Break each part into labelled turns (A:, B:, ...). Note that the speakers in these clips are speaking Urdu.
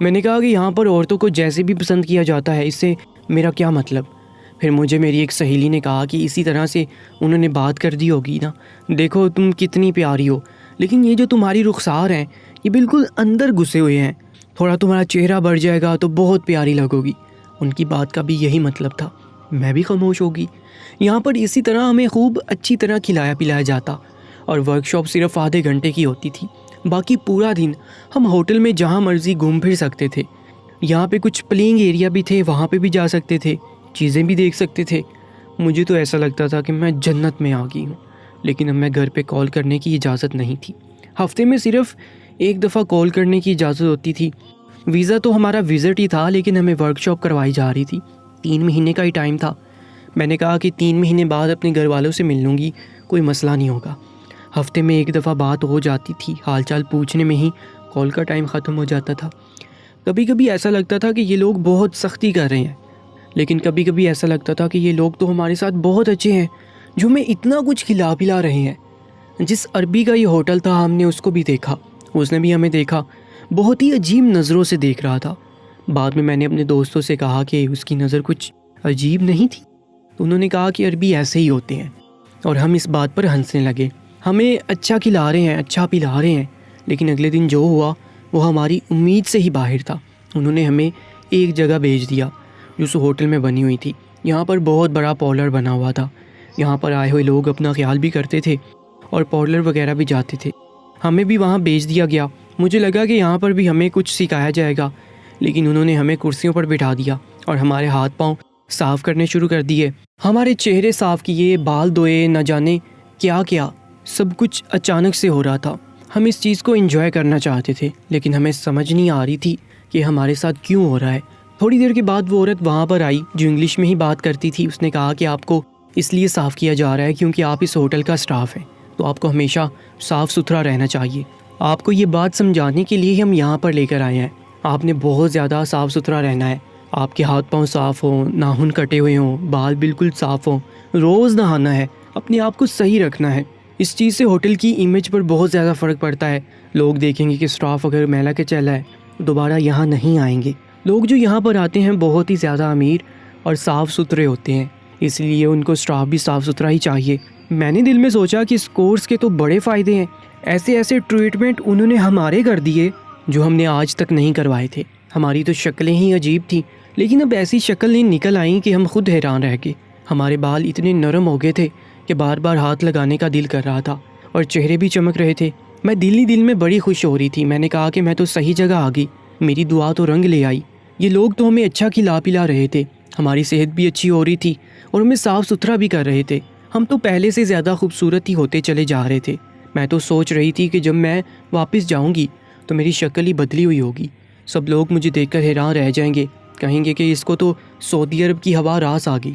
A: میں نے کہا کہ یہاں پر عورتوں کو جیسے بھی پسند کیا جاتا ہے، اس سے میرا کیا مطلب؟ پھر مجھے میری ایک سہیلی نے کہا کہ اسی طرح سے انہوں نے بات کر دی ہوگی نا، دیکھو تم کتنی پیاری ہو، لیکن یہ جو تمہاری رخسار ہیں یہ بالکل اندر گھسے ہوئے ہیں، تھوڑا تمہارا چہرہ بڑھ جائے گا تو بہت پیاری لگو گی۔ ان کی بات کا بھی یہی مطلب تھا۔ میں بھی خاموش ہوگی۔ یہاں پر اسی طرح ہمیں خوب اچھی طرح کھلایا پلایا جاتا، اور ورک شاپ صرف آدھے گھنٹے کی ہوتی تھی، باقی پورا دن ہم ہوٹل میں جہاں مرضی گھوم پھر سکتے تھے۔ یہاں پہ کچھ پلینگ ایریا بھی تھے، وہاں پہ بھی جا سکتے تھے، چیزیں بھی دیکھ سکتے تھے۔ مجھے تو ایسا لگتا تھا کہ میں جنت میں آ گئی ہوں، لیکن اب میں گھر پہ کال کرنے کی اجازت نہیں تھی۔ ہفتے میں صرف ایک دفعہ کال کرنے کی اجازت ہوتی تھی۔ ویزا تو ہمارا وزٹ ہی تھا، لیکن ہمیں ورک شاپ کروائی جا رہی تھی۔ 3 مہینے کا ہی ٹائم تھا۔ میں نے کہا کہ 3 مہینے بعد اپنے گھر والوں سے مل لوں گی، کوئی مسئلہ نہیں ہوگا۔ ہفتے میں ایک دفعہ بات ہو جاتی تھی، حال چال پوچھنے میں ہی کال کا ٹائم ختم ہو جاتا تھا۔ کبھی کبھی ایسا لگتا تھا کہ یہ لوگ بہت سختی کر رہے ہیں، لیکن کبھی کبھی ایسا لگتا تھا کہ یہ لوگ تو ہمارے ساتھ بہت اچھے ہیں، جو ہمیں اتنا کچھ کھلا پلا رہے ہیں۔ جس عربی کا یہ ہوٹل تھا، ہم نے اس کو بھی دیکھا، اس نے بھی ہمیں دیکھا، بہت ہی عجیب نظروں سے دیکھ رہا تھا۔ بعد میں نے اپنے دوستوں سے کہا کہ اس کی نظر کچھ عجیب نہیں تھی، تو انہوں نے کہا کہ عربی ایسے ہی ہوتے ہیں، اور ہم اس بات پر ہنسنے لگے۔ ہمیں اچھا کھلا رہے ہیں، اچھا پلا رہے ہیں، لیکن اگلے دن جو ہوا وہ ہماری امید سے ہی باہر تھا۔ انہوں نے ہمیں ایک جگہ بھیج دیا جو اس ہوٹل میں بنی ہوئی تھی۔ یہاں پر بہت بڑا پارلر بنا ہوا تھا، یہاں پر آئے ہوئے لوگ اپنا خیال بھی کرتے تھے اور پارلر وغیرہ بھی جاتے تھے۔ ہمیں بھی وہاں بھیج دیا گیا۔ مجھے لگا کہ یہاں پر بھی ہمیں کچھ سکھایا جائے گا، لیکن انہوں نے ہمیں کرسیوں پر بٹھا دیا اور ہمارے ہاتھ پاؤں صاف کرنے شروع کر دیے، ہمارے چہرے صاف کیے، بال دھوئے، نہ جانے کیا کیا۔ سب کچھ اچانک سے ہو رہا تھا۔ ہم اس چیز کو انجوائے کرنا چاہتے تھے، لیکن ہمیں سمجھ نہیں آ رہی تھی کہ ہمارے ساتھ کیوں ہو رہا ہے۔ تھوڑی دیر کے بعد وہ عورت وہاں پر آئی جو انگلش میں ہی بات کرتی تھی۔ اس نے کہا کہ آپ کو اس لیے صاف کیا جا رہا ہے کیونکہ آپ اس ہوٹل کا سٹاف ہیں، تو آپ کو ہمیشہ صاف ستھرا رہنا چاہیے۔ آپ کو یہ بات سمجھانے کے لیے ہم یہاں پر لے کر آئے ہیں۔ آپ نے بہت زیادہ صاف ستھرا رہنا ہے، آپ کے ہاتھ پاؤں صاف ہوں، ناخن کٹے ہوئے ہوں، بال بالکل صاف ہوں، روز نہانا ہے، اپنے آپ کو صحیح رکھنا ہے۔ اس چیز سے ہوٹل کی امیج پر بہت زیادہ فرق پڑتا ہے۔ لوگ دیکھیں گے کہ سٹاف اگر میلا کے چلا ہے دوبارہ یہاں نہیں آئیں گے۔ لوگ جو یہاں پر آتے ہیں بہت ہی زیادہ امیر اور صاف ستھرے ہوتے ہیں، اس لیے ان کو سٹاف بھی صاف ستھرا ہی چاہیے۔ میں نے دل میں سوچا کہ اس کورس کے تو بڑے فائدے ہیں، ایسے ایسے ٹریٹمنٹ انہوں نے ہمارے کر دیے جو ہم نے آج تک نہیں کروائے تھے۔ ہماری تو شکلیں ہی عجیب تھیں، لیکن اب ایسی شکلیں نکل آئیں کہ ہم خود حیران رہ گئے۔ ہمارے بال اتنے نرم ہو گئے تھے کہ بار بار ہاتھ لگانے کا دل کر رہا تھا، اور چہرے بھی چمک رہے تھے۔ میں دل ہی دل میں بڑی خوش ہو رہی تھی۔ میں نے کہا کہ میں تو صحیح جگہ آ گئی، میری دعا تو رنگ لے آئی۔ یہ لوگ تو ہمیں اچھا کھلا پلا رہے تھے، ہماری صحت بھی اچھی ہو رہی تھی اور ہمیں صاف ستھرا بھی کر رہے تھے۔ ہم تو پہلے سے زیادہ خوبصورت ہی ہوتے چلے جا رہے تھے۔ میں تو سوچ رہی تھی کہ جب میں واپس جاؤں گی تو میری شکل ہی بدلی ہوئی ہوگی، سب لوگ مجھے دیکھ کر حیران رہ جائیں گے، کہیں گے کہ اس کو تو سعودی عرب کی ہوا راس آ گئی،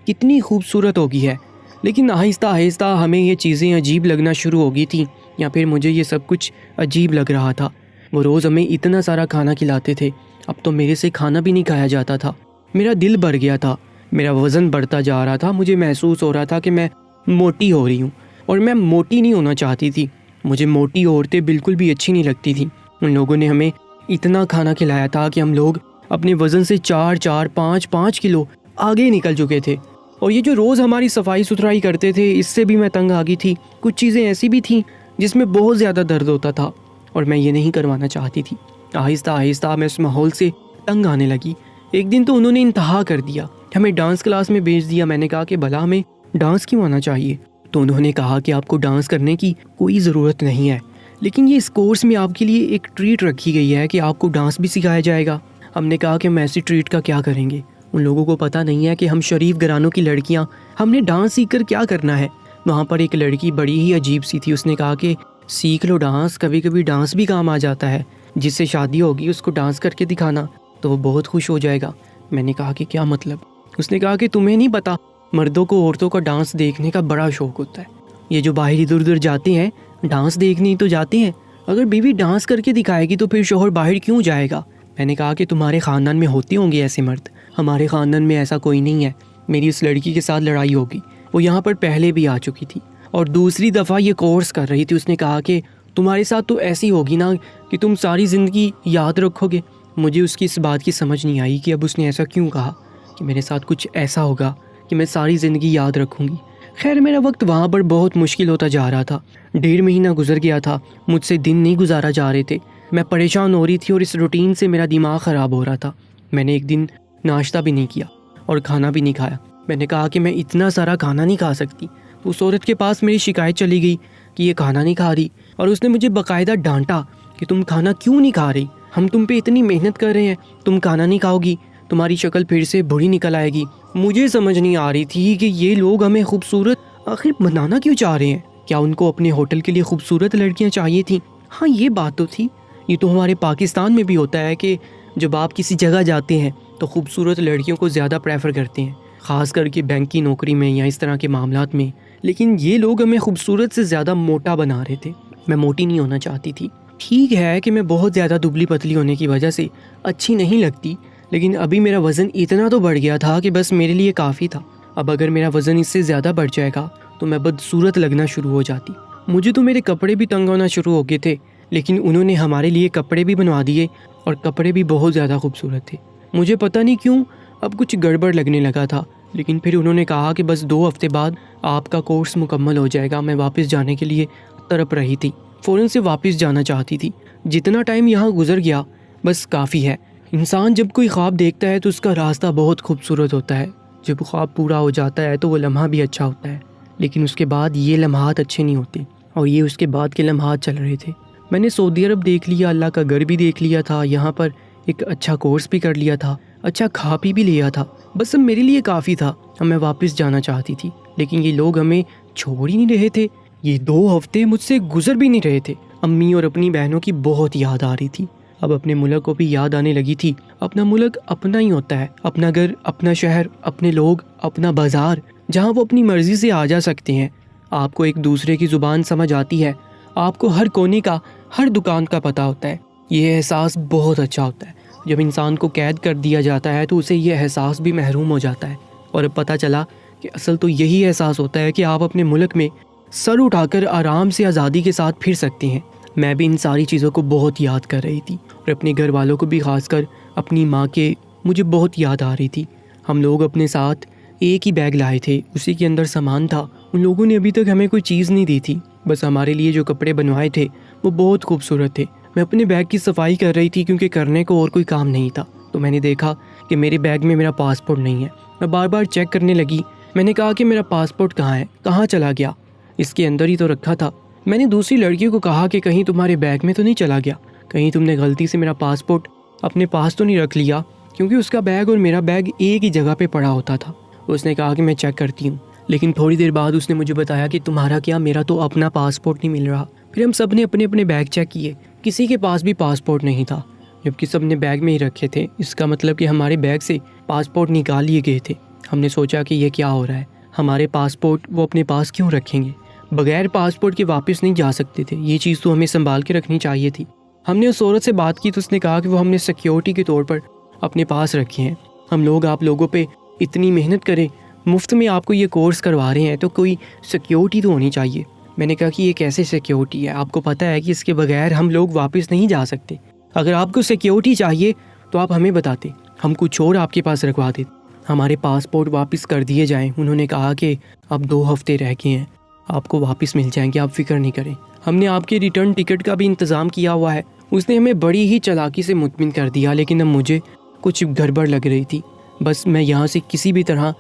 A: کتنی خوبصورت ہوگی ہے۔ لیکن آہستہ آہستہ ہمیں یہ چیزیں عجیب لگنا شروع ہو گئی تھیں، یا پھر مجھے یہ سب کچھ عجیب لگ رہا تھا۔ وہ روز ہمیں اتنا سارا کھانا کھلاتے تھے، اب تو میرے سے کھانا بھی نہیں کھایا جاتا تھا۔ میرا دل بڑھ گیا تھا، میرا وزن بڑھتا جا رہا تھا، مجھے محسوس ہو رہا تھا کہ میں موٹی ہو رہی ہوں، اور میں موٹی نہیں ہونا چاہتی تھی۔ مجھے موٹی عورتیں بالکل بھی اچھی نہیں لگتی تھیں۔ ان لوگوں نے ہمیں اتنا کھانا کھلایا تھا کہ ہم لوگ اپنے وزن سے 4-5 کلو آگے نکل چکے تھے، اور یہ جو روز ہماری صفائی ستھرائی کرتے تھے اس سے بھی میں تنگ آ گئی تھی۔ کچھ چیزیں ایسی بھی تھیں جس میں بہت زیادہ درد ہوتا تھا اور میں یہ نہیں کروانا چاہتی تھی۔ آہستہ آہستہ میں اس ماحول سے تنگ آنے لگی۔ ایک دن تو انہوں نے انتہا کر دیا، ہمیں ڈانس کلاس میں بھیج دیا۔ میں نے کہا کہ بھلا ہمیں ڈانس کیوں آنا چاہیے؟ تو انہوں نے کہا کہ آپ کو ڈانس کرنے کی کوئی ضرورت نہیں ہے، لیکن یہ اس کورس میں آپ کے لیے ایک ٹریٹ رکھی گئی ہے کہ آپ کو ڈانس بھی سکھایا جائے گا۔ ہم نے کہا کہ ہم ایسی ٹریٹ کا کیا کریں گے؟ ان لوگوں کو پتہ نہیں ہے کہ ہم شریف گھرانوں کی لڑکیاں، ہم نے ڈانس سیکھ کر کیا کرنا ہے۔ وہاں پر ایک لڑکی بڑی ہی عجیب سی تھی، اس نے کہا کہ سیکھ لو ڈانس، کبھی کبھی ڈانس بھی کام آ جاتا ہے، جس سے شادی ہوگی اس کو ڈانس کر کے دکھانا تو وہ بہت خوش ہو جائے گا۔ میں نے کہا کہ کیا مطلب؟ اس نے کہا کہ تمہیں نہیں پتا، مردوں کو عورتوں کا ڈانس دیکھنے کا بڑا شوق ہوتا ہے، یہ جو باہر ادھر ادھر جاتے ہیں ڈانس دیکھنے ہی تو جاتے ہیں، اگر بیوی ڈانس کر کے دکھائے گی تو پھر شوہر باہر کیوں جائے گا؟ میں نے کہا کہ تمہارے خاندان میں ہوتے ہوں گے ایسے مرد، ہمارے خاندان میں ایسا کوئی نہیں ہے۔ میری اس لڑکی کے ساتھ لڑائی ہوگی، وہ یہاں پر پہلے بھی آ چکی تھی اور دوسری دفعہ یہ کورس کر رہی تھی۔ اس نے کہا کہ تمہارے ساتھ تو ایسی ہوگی نا کہ تم ساری زندگی یاد رکھو گے، مجھے اس کی اس بات کی سمجھ نہیں آئی کہ اب اس نے ایسا کیوں کہا، کہ میرے ساتھ کچھ ایسا ہوگا کہ میں ساری زندگی یاد رکھوں گی۔ خیر میرا وقت وہاں پر بہت مشکل ہوتا جا رہا تھا، 1.5 مہینہ گزر گیا تھا، مجھ سے دن نہیں گزارا جا رہے تھے، میں پریشان ہو رہی تھی اور اس روٹین سے میرا دماغ خراب ہو رہا تھا۔ میں نے ایک دن ناشتہ بھی نہیں کیا اور کھانا بھی نہیں کھایا۔ میں نے کہا کہ میں اتنا سارا کھانا نہیں کھا سکتی۔ اس عورت کے پاس میری شکایت چلی گئی کہ یہ کھانا نہیں کھا رہی، اور اس نے مجھے باقاعدہ ڈانٹا کہ تم کھانا کیوں نہیں کھا رہی، ہم تم پہ اتنی محنت کر رہے ہیں، تم کھانا نہیں کھاؤ گی، تمہاری شکل پھر سے بڑی نکل آئے گی۔ مجھے سمجھ نہیں آ رہی تھی کہ یہ لوگ ہمیں خوبصورت آخر بنانا کیوں چاہ رہے ہیں؟ کیا ان کو اپنے ہوٹل کے لیے خوبصورت لڑکیاں چاہیے تھیں؟ ہاں یہ بات تو تھی، یہ تو ہمارے پاکستان میں بھی ہوتا ہے کہ جب آپ کسی جگہ جاتے ہیں تو خوبصورت لڑکیوں کو زیادہ پریفر کرتے ہیں، خاص کر کے بینک کی نوکری میں یا اس طرح کے معاملات میں۔ لیکن یہ لوگ ہمیں خوبصورت سے زیادہ موٹا بنا رہے تھے۔ میں موٹی نہیں ہونا چاہتی تھی۔ ٹھیک ہے کہ میں بہت زیادہ دبلی پتلی ہونے کی وجہ سے اچھی نہیں لگتی، لیکن ابھی میرا وزن اتنا تو بڑھ گیا تھا کہ بس میرے لیے کافی تھا۔ اب اگر میرا وزن اس سے زیادہ بڑھ جائے گا تو میں بدصورت لگنا شروع ہو جاتی۔ مجھے تو میرے کپڑے بھی تنگ ہونا شروع ہو گئے تھے، لیکن انہوں نے ہمارے لیے کپڑے بھی بنوا دیے، اور کپڑے بھی بہت زیادہ خوبصورت تھے۔ مجھے پتہ نہیں کیوں اب کچھ گڑبڑ لگنے لگا تھا، لیکن پھر انہوں نے کہا کہ بس 2 ہفتے بعد آپ کا کورس مکمل ہو جائے گا۔ میں واپس جانے کے لیے تڑپ رہی تھی، فوراً سے واپس جانا چاہتی تھی۔ جتنا ٹائم یہاں گزر گیا بس کافی ہے۔ انسان جب کوئی خواب دیکھتا ہے تو اس کا راستہ بہت خوبصورت ہوتا ہے، جب خواب پورا ہو جاتا ہے تو وہ لمحہ بھی اچھا ہوتا ہے، لیکن اس کے بعد یہ لمحات اچھے نہیں ہوتے، اور یہ اس کے بعد کے لمحات چل رہے تھے۔ میں نے سعودی عرب دیکھ لیا، اللہ کا گھر بھی دیکھ لیا تھا، یہاں پر ایک اچھا کورس بھی کر لیا تھا، اچھا کھا پی بھی لیا تھا، بس اب میرے لیے کافی تھا۔ اب میں واپس جانا چاہتی تھی، لیکن یہ لوگ ہمیں چھوڑ ہی نہیں رہے تھے۔ یہ 2 ہفتے مجھ سے گزر بھی نہیں رہے تھے۔ امی اور اپنی بہنوں کی بہت یاد آ رہی تھی، اب اپنے ملک کو بھی یاد آنے لگی تھی۔ اپنا ملک اپنا ہی ہوتا ہے، اپنا گھر، اپنا شہر، اپنے لوگ، اپنا بازار، جہاں وہ اپنی مرضی سے آ جا سکتے ہیں۔ آپ کو ایک دوسرے کی زبان سمجھ آتی ہے، آپ کو ہر کونے کا، ہر دکان کا پتہ ہوتا ہے۔ یہ احساس بہت اچھا ہوتا ہے۔ جب انسان کو قید کر دیا جاتا ہے تو اسے یہ احساس بھی محروم ہو جاتا ہے، اور اب پتہ چلا کہ اصل تو یہی احساس ہوتا ہے کہ آپ اپنے ملک میں سر اٹھا کر آرام سے آزادی کے ساتھ پھر سکتے ہیں۔ میں بھی ان ساری چیزوں کو بہت یاد کر رہی تھی، اور اپنے گھر والوں کو بھی، خاص کر اپنی ماں کے مجھے بہت یاد آ رہی تھی۔ ہم لوگ اپنے ساتھ ایک ہی بیگ لائے تھے، اسی کے اندر سامان تھا۔ ان لوگوں نے ابھی تک ہمیں کوئی چیز نہیں دی تھی، بس ہمارے لیے جو کپڑے بنوائے تھے وہ بہت خوبصورت تھے۔ میں اپنے بیگ کی صفائی کر رہی تھی کیونکہ کرنے کو اور کوئی کام نہیں تھا، تو میں نے دیکھا کہ میرے بیگ میں میرا پاسپورٹ نہیں ہے۔ میں بار بار چیک کرنے لگی۔ میں نے کہا کہ میرا پاسپورٹ کہاں ہے، کہاں چلا گیا؟ اس کے اندر ہی تو رکھا تھا۔ میں نے دوسری لڑکیوں کو کہا کہ کہیں تمہارے بیگ میں تو نہیں چلا گیا، کہیں تم نے غلطی سے میرا پاسپورٹ اپنے پاس تو نہیں رکھ لیا، کیونکہ اس کا بیگ اور میرا بیگ ایک ہی جگہ پہ پڑا ہوتا تھا۔ اس نے کہا کہ میں چیک کرتی ہوں، لیکن تھوڑی دیر بعد اس نے مجھے بتایا کہ تمہارا کیا، میرا تو اپنا پاسپورٹ نہیں مل رہا۔ پھر ہم سب نے اپنے اپنے بیگ چیک کیے، کسی کے پاس بھی پاسپورٹ نہیں تھا، جبکہ سب نے بیگ میں ہی رکھے تھے۔ اس کا مطلب کہ ہمارے بیگ سے پاسپورٹ نکال لیے گئے تھے۔ ہم نے سوچا کہ یہ کیا ہو رہا ہے، ہمارے پاسپورٹ وہ اپنے پاس کیوں رکھیں گے؟ بغیر پاسپورٹ کے واپس نہیں جا سکتے تھے، یہ چیز تو ہمیں سنبھال کے رکھنی چاہیے تھی۔ ہم نے اس عورت سے بات کی تو اس نے کہا کہ وہ ہم نے سیکیورٹی کے طور پر اپنے پاس رکھے ہیں۔ ہم لوگ آپ لوگوں پہ اتنی محنت کریں، مفت میں آپ کو یہ کورس کروا رہے ہیں، تو کوئی سیکیورٹی تو ہونی چاہیے۔ میں نے کہا کہ یہ کیسے سیکیورٹی ہے؟ آپ کو پتہ ہے کہ اس کے بغیر ہم لوگ واپس نہیں جا سکتے۔ اگر آپ کو سیکیورٹی چاہیے تو آپ ہمیں بتاتے، ہم کچھ اور آپ کے پاس رکھوا دیتے۔ ہمارے پاسپورٹ واپس کر دیے جائیں۔ انہوں نے کہا کہ اب 2 ہفتے رہ گئے ہیں، آپ کو واپس مل جائیں گے، آپ فکر نہیں کریں۔ ہم نے آپ کے ریٹرن ٹکٹ کا بھی انتظام کیا ہوا ہے۔ اس نے ہمیں بڑی ہی چالاکی سے مطمئن کر دیا، لیکن اب مجھے کچھ گڑبڑ لگ رہی تھی۔ بس میں یہاں سے کسی بھی طرح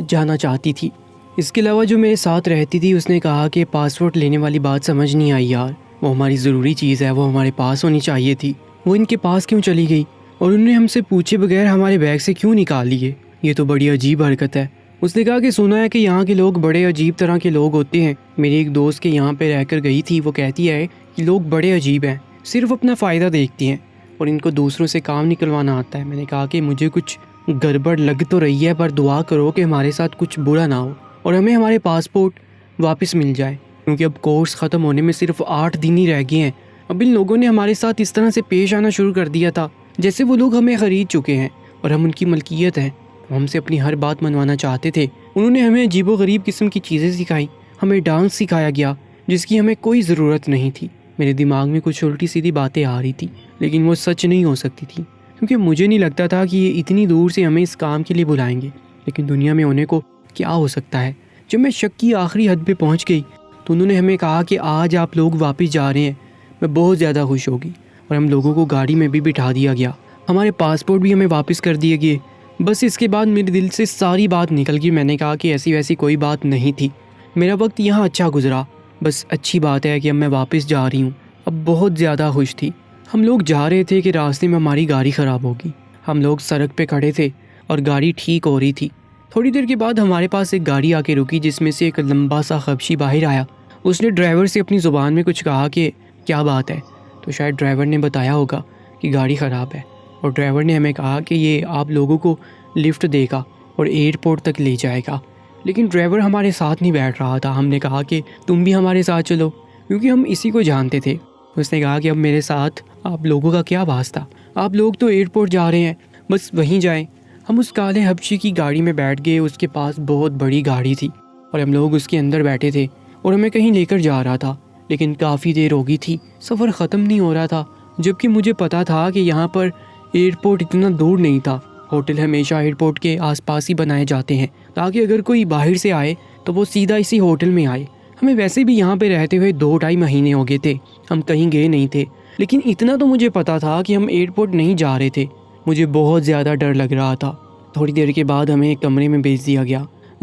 A: جانا چاہتی تھی۔ اس کے علاوہ جو میرے ساتھ رہتی تھی اس نے کہا کہ پاسپورٹ لینے والی بات سمجھ نہیں آئی یار، وہ ہماری ضروری چیز ہے، وہ ہمارے پاس ہونی چاہیے تھی، وہ ان کے پاس کیوں چلی گئی؟ اور انہوں نے ہم سے پوچھے بغیر ہمارے بیگ سے کیوں نکال لیے؟ یہ تو بڑی عجیب حرکت ہے۔ اس نے کہا کہ سنا ہے کہ یہاں کے لوگ بڑے عجیب طرح کے لوگ ہوتے ہیں۔ میری ایک دوست کے یہاں پہ رہ کر گئی تھی، وہ کہتی ہے کہ لوگ بڑے عجیب ہیں، صرف اپنا فائدہ دیکھتے ہیں اور ان کو دوسروں سے کام نکلوانا آتا ہے۔ میں نے کہا کہ مجھے کچھ گڑبڑ لگ تو رہی ہے، پر دعا کرو کہ ہمارے ساتھ کچھ برا نہ ہو اور ہمیں ہمارے پاسپورٹ واپس مل جائے، کیونکہ اب کورس ختم ہونے میں صرف 8 دن ہی رہ گئے ہیں۔ اب ان لوگوں نے ہمارے ساتھ اس طرح سے پیش آنا شروع کر دیا تھا جیسے وہ لوگ ہمیں خرید چکے ہیں اور ہم ان کی ملکیت ہیں۔ ہم سے اپنی ہر بات منوانا چاہتے تھے۔ انہوں نے ہمیں عجیب و غریب قسم کی چیزیں سکھائیں، ہمیں ڈانس سکھایا گیا جس کی ہمیں کوئی ضرورت نہیں تھی۔ میرے دماغ میں کچھ الٹی سیدھی باتیں آ رہی تھی، لیکن وہ سچ نہیں ہو سکتی تھی۔ کیونکہ مجھے نہیں لگتا تھا کہ یہ اتنی دور سے ہمیں اس کام کے لیے بلائیں گے، لیکن دنیا میں ہونے کو کیا ہو سکتا ہے۔ جب میں شک کی آخری حد پہ پہنچ گئی تو انہوں نے ہمیں کہا کہ آج آپ لوگ واپس جا رہے ہیں۔ میں بہت زیادہ خوش ہو گئی اور ہم لوگوں کو گاڑی میں بھی بٹھا دیا گیا، ہمارے پاسپورٹ بھی ہمیں واپس کر دیے گئے۔ بس اس کے بعد میرے دل سے ساری بات نکل گئی۔ میں نے کہا کہ ایسی ویسی کوئی بات نہیں تھی، میرا وقت یہاں اچھا گزرا، بس اچھی بات ہے کہ اب میں واپس جا رہی ہوں۔ اب بہت زیادہ خوش تھی۔ ہم لوگ جا رہے تھے کہ راستے میں ہماری گاڑی خراب ہوگی۔ ہم لوگ سڑک پہ کھڑے تھے اور گاڑی ٹھیک ہو رہی تھی۔ تھوڑی دیر کے بعد ہمارے پاس ایک گاڑی آ کے رکی جس میں سے ایک لمبا سا خبشی باہر آیا۔ اس نے ڈرائیور سے اپنی زبان میں کچھ کہا کہ کیا بات ہے، تو شاید ڈرائیور نے بتایا ہوگا کہ گاڑی خراب ہے، اور ڈرائیور نے ہمیں کہا کہ یہ آپ لوگوں کو لفٹ دے گا اور ایئرپورٹ تک لے جائے گا۔ لیکن ڈرائیور ہمارے ساتھ نہیں بیٹھ رہا تھا۔ ہم نے کہا کہ تم بھی ہمارے ساتھ چلو، کیونکہ ہم اسی کو جانتے تھے۔ اس نے کہا کہ اب میرے ساتھ آپ لوگوں کا کیا واسطہ، آپ لوگ تو ایئرپورٹ جا رہے ہیں، بس وہیں جائیں۔ ہم اس کالے حبشی کی گاڑی میں بیٹھ گئے۔ اس کے پاس بہت بڑی گاڑی تھی اور ہم لوگ اس کے اندر بیٹھے تھے اور ہمیں کہیں لے کر جا رہا تھا، لیکن کافی دیر ہو گئی تھی، سفر ختم نہیں ہو رہا تھا، جبکہ مجھے پتا تھا کہ یہاں پر ایئرپورٹ اتنا دور نہیں تھا۔ ہوٹل ہمیشہ ایئرپورٹ کے آس پاس ہی بنائے جاتے ہیں تاکہ اگر کوئی باہر سے آئے تو وہ سیدھا اسی ہوٹل میں آئے۔ ہمیں ویسے بھی یہاں پہ رہتے ہوئے 2-2.5 مہینے ہو گئے تھے، ہم کہیں گئے نہیں تھے، لیکن اتنا تو مجھے پتا تھا کہ ہم ایئرپورٹ نہیں جا رہے تھے۔ مجھے بہت زیادہ ڈر لگ رہا تھا۔ تھوڑی دیر کے بعد ہمیں ایک کمرے میں بھیج دیا گیا۔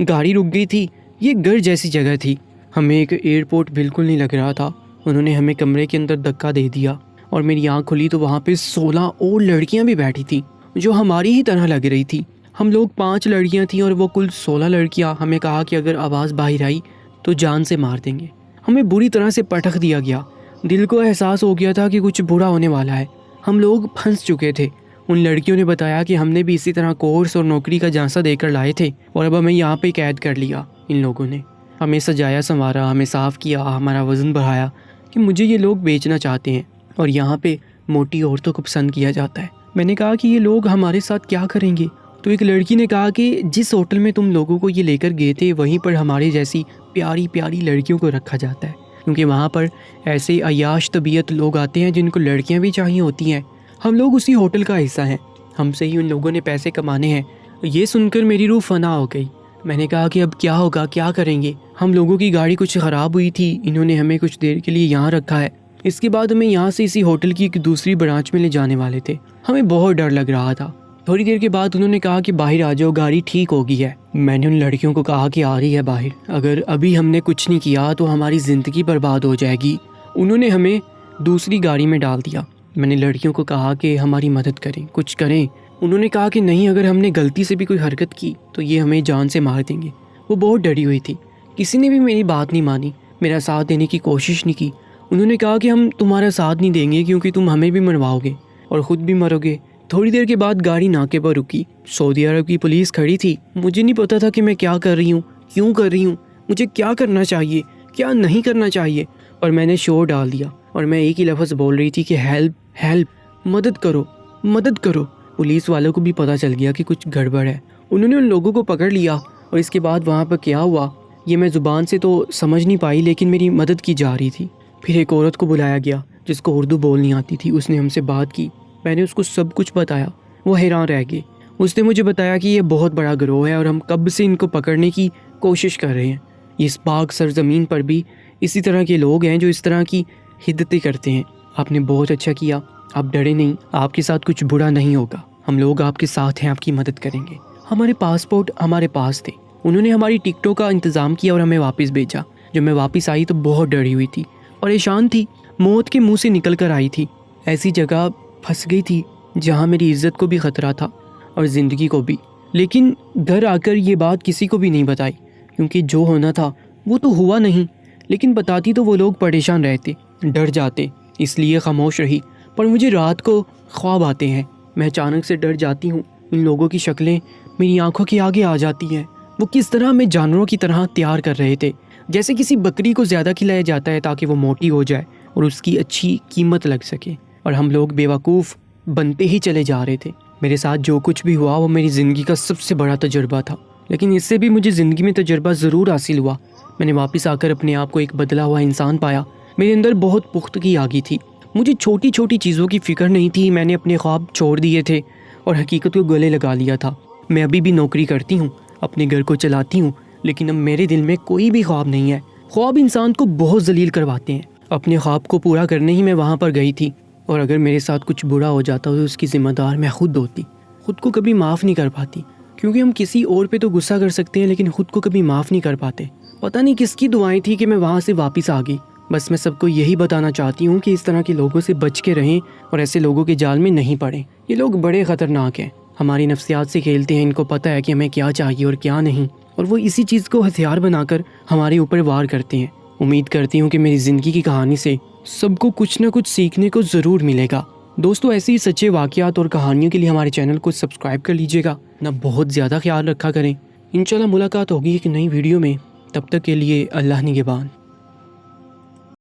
A: گاڑی رک گئی تھی، یہ گھر جیسی جگہ تھی، ہمیں ایک ایئرپورٹ بالکل نہیں لگ رہا تھا۔ انہوں نے ہمیں کمرے کے اندر دھکا دے دیا اور میری آنکھ کھلی تو وہاں پہ 16 اور لڑکیاں بھی بیٹھی تھیں جو ہماری ہی طرح لگ رہی تھی۔ ہم لوگ 5 لڑکیاں تھیں اور وہ کل 16 لڑکیاں۔ ہمیں کہا کہ اگر آواز باہر آئی تو جان سے مار دیں گے۔ ہمیں بری طرح سے پٹخ دیا گیا۔ دل کو احساس ہو گیا تھا کہ کچھ برا ہونے والا ہے۔ ہم لوگ پھنس چکے تھے۔ ان لڑکیوں نے بتایا کہ ہم نے بھی اسی طرح کورس اور نوکری کا جھانسا دے کر لائے تھے اور اب ہمیں یہاں پہ قید کر لیا۔ ان لوگوں نے ہمیں سجایا سنوارا، ہمیں صاف کیا، ہمارا وزن بڑھایا کہ مجھے یہ لوگ بیچنا چاہتے ہیں اور یہاں پہ موٹی عورتوں کو پسند کیا جاتا ہے۔ میں نے کہا کہ یہ لوگ ہمارے ساتھ کیا کریں گے؟ تو ایک لڑکی نے کہا کہ جس ہوٹل میں تم لوگوں کو یہ لے کر گئے تھے وہیں پر ہمارے جیسی پیاری پیاری لڑکیوں کو رکھا جاتا ہے، کیونکہ وہاں پر ایسے عیاش طبیعت لوگ آتے ہیں جن کو لڑکیاں بھی چاہیے ہوتی ہیں۔ ہم لوگ اسی ہوٹل کا حصہ ہیں، ہم سے ہی ان لوگوں نے پیسے کمانے ہیں۔ یہ سن کر میری روح فنا ہو گئی۔ میں نے کہا کہ اب کیا ہوگا، کیا کریں گے؟ ہم لوگوں کی گاڑی کچھ خراب ہوئی تھی، انہوں نے ہمیں کچھ دیر کے لیے یہاں رکھا ہے، اس کے بعد ہمیں یہاں سے اسی ہوٹل کی ایک دوسری برانچ میں لے جانے والے تھے۔ ہمیں بہت ڈر لگ رہا تھا۔ تھوڑی دیر کے بعد انہوں نے کہا کہ باہر آ جاؤ، گاڑی ٹھیک ہو گئی ہے۔ میں نے ان لڑکیوں کو کہا کہ آ رہی ہے باہر، اگر ابھی ہم نے کچھ نہیں کیا تو ہماری زندگی برباد ہو جائے گی۔ انہوں نے ہمیں دوسری گاڑی میں ڈال دیا۔ میں نے لڑکیوں کو کہا کہ ہماری مدد کریں، کچھ کریں۔ انہوں نے کہا کہ نہیں، اگر ہم نے غلطی سے بھی کوئی حرکت کی تو یہ ہمیں جان سے مار دیں گے۔ وہ بہت ڈری ہوئی تھی، کسی نے بھی میری بات نہیں مانی، میرا ساتھ دینے کی کوشش نہیں کی۔ انہوں نے کہا کہ ہم تمہارا ساتھ نہیں دیں گے کیونکہ تم ہمیں بھی مرواؤ گے اور خود بھی مرو گے۔ تھوڑی دیر کے بعد گاڑی ناکے پر رکی، سعودی عرب کی پولیس کھڑی تھی۔ مجھے نہیں پتا تھا کہ میں کیا کر رہی ہوں، کیوں کر رہی ہوں، مجھے کیا کرنا چاہیے، کیا نہیں کرنا چاہیے، اور میں نے شور ڈال دیا اور میں ایک ہی لفظ بول رہی تھی کہ ہیلپ ہیلپ، مدد کرو مدد کرو۔ پولیس والوں کو بھی پتہ چل گیا کہ کچھ گڑبڑ ہے۔ انہوں نے ان لوگوں کو پکڑ لیا اور اس کے بعد وہاں پر کیا ہوا یہ میں زبان سے تو سمجھ نہیں پائی، لیکن میری مدد کی جا رہی تھی۔ پھر ایک عورت کو بلایا گیا جس کو اردو بولنی آتی تھی، اس نے ہم سے بات کی۔ میں نے اس کو سب کچھ بتایا، وہ حیران رہ گئے۔ اس نے مجھے بتایا کہ یہ بہت بڑا گروہ ہے اور ہم کب سے ان کو پکڑنے کی کوشش کر رہے ہیں۔ اس پاک سرزمین پر بھی اسی طرح کے لوگ ہیں جو اس طرح کی حدتیں کرتے ہیں۔ آپ نے بہت اچھا کیا، آپ ڈرے نہیں، آپ کے ساتھ کچھ برا نہیں ہوگا، ہم لوگ آپ کے ساتھ ہیں، آپ کی مدد کریں گے۔ ہمارے پاسپورٹ ہمارے پاس تھے، انہوں نے ہماری ٹکٹوں کا انتظام کیا اور ہمیں واپس بھیجا۔ جب میں واپس آئی تو بہت ڈری ہوئی تھی، پریشان تھی، موت کے منہ سے نکل کر آئی تھی، ایسی جگہ پھنس گئی تھی جہاں میری عزت کو بھی خطرہ تھا اور زندگی کو بھی۔ لیکن گھر آ کر یہ بات کسی کو بھی نہیں بتائی، کیونکہ جو ہونا تھا وہ تو ہوا نہیں، لیکن بتاتی تو وہ لوگ پریشان رہتے، ڈر جاتے، اس لیے خاموش رہی۔ پر مجھے رات کو خواب آتے ہیں، میں اچانک سے ڈر جاتی ہوں، ان لوگوں کی شکلیں میری آنکھوں کے آگے آ جاتی ہیں۔ وہ کس طرح ہمیں جانوروں کی طرح تیار کر رہے تھے، جیسے کسی بکری کو زیادہ کھلایا جاتا ہے تاکہ وہ موٹی ہو جائے اور اس کی اچھی قیمت لگ سکے، اور ہم لوگ بیوقوف بنتے ہی چلے جا رہے تھے۔ میرے ساتھ جو کچھ بھی ہوا وہ میری زندگی کا سب سے بڑا تجربہ تھا، لیکن اس سے بھی مجھے زندگی میں تجربہ ضرور حاصل ہوا۔ میں نے واپس آ کر اپنے آپ کو ایک بدلا ہوا انسان پایا، میرے اندر بہت پختگی آ گئی تھی، مجھے چھوٹی چھوٹی چیزوں کی فکر نہیں تھی، میں نے اپنے خواب چھوڑ دیے تھے اور حقیقت کو گلے لگا لیا تھا۔ میں ابھی بھی نوکری کرتی ہوں، اپنے گھر کو چلاتی ہوں، لیکن اب میرے دل میں کوئی بھی خواب نہیں ہے۔ خواب انسان کو بہت ذلیل کرواتے ہیں۔ اپنے خواب کو پورا کرنے ہی میں وہاں پر گئی تھی، اور اگر میرے ساتھ کچھ برا ہو جاتا تو اس کی ذمہ دار میں خود ہوتی۔ خود کو کبھی معاف نہیں کر پاتی، کیونکہ ہم کسی اور پہ تو غصہ کر سکتے ہیں لیکن خود کو کبھی معاف نہیں کر پاتے۔ پتہ نہیں کس کی دعائیں تھی کہ میں وہاں سے واپس آ گئی۔ بس میں سب کو یہی بتانا چاہتی ہوں کہ اس طرح کے لوگوں سے بچ کے رہیں اور ایسے لوگوں کے جال میں نہیں پڑیں۔ یہ لوگ بڑے خطرناک ہیں، ہماری نفسیات سے کھیلتے ہیں، ان کو پتہ ہے کہ ہمیں کیا چاہیے اور کیا نہیں، اور وہ اسی چیز کو ہتھیار بنا کر ہمارے اوپر وار کرتے ہیں۔ امید کرتی ہوں کہ میری زندگی کی کہانی سے سب کو کچھ نہ کچھ سیکھنے کو ضرور ملے گا۔ دوستو، ایسے ہی سچے واقعات اور کہانیوں کے لیے ہمارے چینل کو سبسکرائب کر لیجیے گا، نہ بہت زیادہ خیال رکھا کریں۔ انشاءاللہ ملاقات ہوگی ایک نئی ویڈیو میں، تب تک کے لیے اللہ نگہبان۔